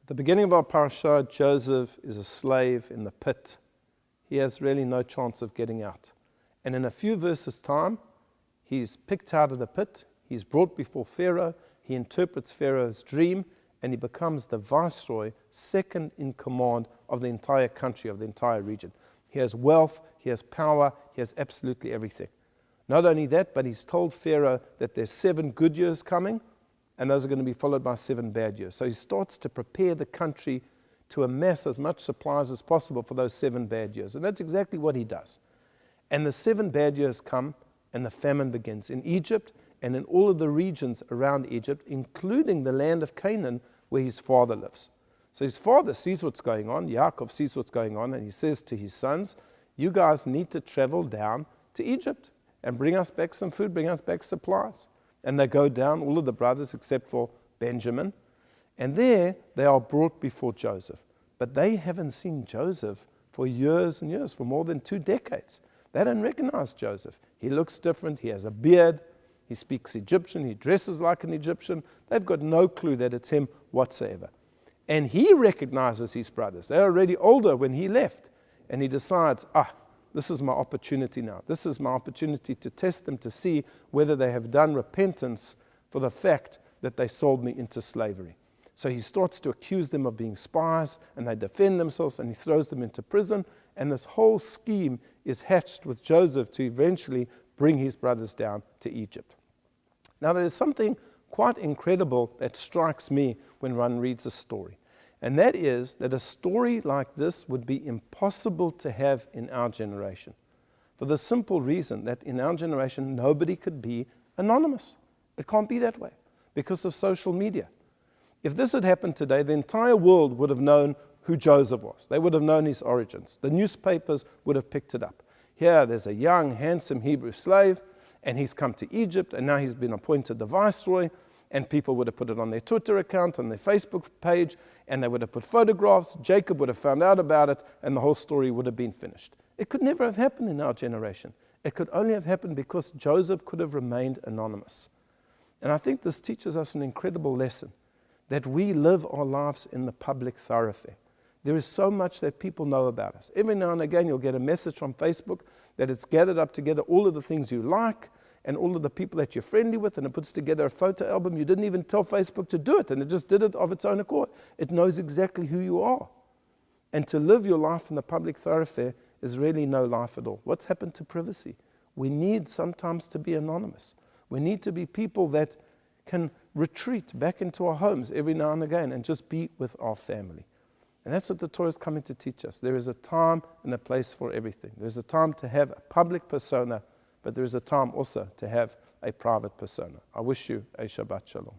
At the beginning of our parasha, Joseph is a slave in the pit. He has really no chance of getting out. And in a few verses' time, he's picked out of the pit, he's brought before Pharaoh, he interprets Pharaoh's dream, and he becomes the viceroy, second in command of the entire country, of the entire region. He has wealth, he has power, he has absolutely everything. Not only that, but he's told Pharaoh that there's 7 good years coming, and those are going to be followed by 7 bad years. So he starts to prepare the country to amass as much supplies as possible for those 7 bad years. And that's exactly what he does. And the 7 bad years come, and the famine begins in Egypt and in all of the regions around Egypt, including the land of Canaan where his father lives. So his father sees what's going on, Yaakov sees what's going on, and he says to his sons, you guys need to travel down to Egypt and bring us back some food, bring us back supplies. And they go down, all of the brothers except for Benjamin, and there they are brought before Joseph. But they haven't seen Joseph for years and years, for more than 2 decades. They don't recognize Joseph. He looks different, he has a beard, he speaks Egyptian, he dresses like an Egyptian. They've got no clue that it's him whatsoever. And he recognizes his brothers. They're already older when he left. And he decides, this is my opportunity now. This is my opportunity to test them, to see whether they have done repentance for the fact that they sold me into slavery. So he starts to accuse them of being spies, and they defend themselves, and he throws them into prison. And this whole scheme is hatched with Joseph to eventually bring his brothers down to Egypt. Now, there is something quite incredible that strikes me when one reads a story. And that is that a story like this would be impossible to have in our generation. For the simple reason that in our generation, nobody could be anonymous. It can't be that way because of social media. If this had happened today, the entire world would have known who Joseph was. They would have known his origins. The newspapers would have picked it up. Here, there's a young, handsome Hebrew slave, and he's come to Egypt, and now he's been appointed the viceroy, and people would have put it on their Twitter account, on their Facebook page, and they would have put photographs. Jacob would have found out about it, and the whole story would have been finished. It could never have happened in our generation. It could only have happened because Joseph could have remained anonymous. And I think this teaches us an incredible lesson, that we live our lives in the public thoroughfare. There is so much that people know about us. Every now and again, you'll get a message from Facebook that it's gathered up together all of the things you like and all of the people that you're friendly with, and it puts together a photo album. You didn't even tell Facebook to do it, and it just did it of its own accord. It knows exactly who you are. And to live your life in the public thoroughfare is really no life at all. What's happened to privacy? We need sometimes to be anonymous. We need to be people that can retreat back into our homes every now and again and just be with our family. And that's what the Torah is coming to teach us. There is a time and a place for everything. There's a time to have a public persona, but there is a time also to have a private persona. I wish you a Shabbat Shalom.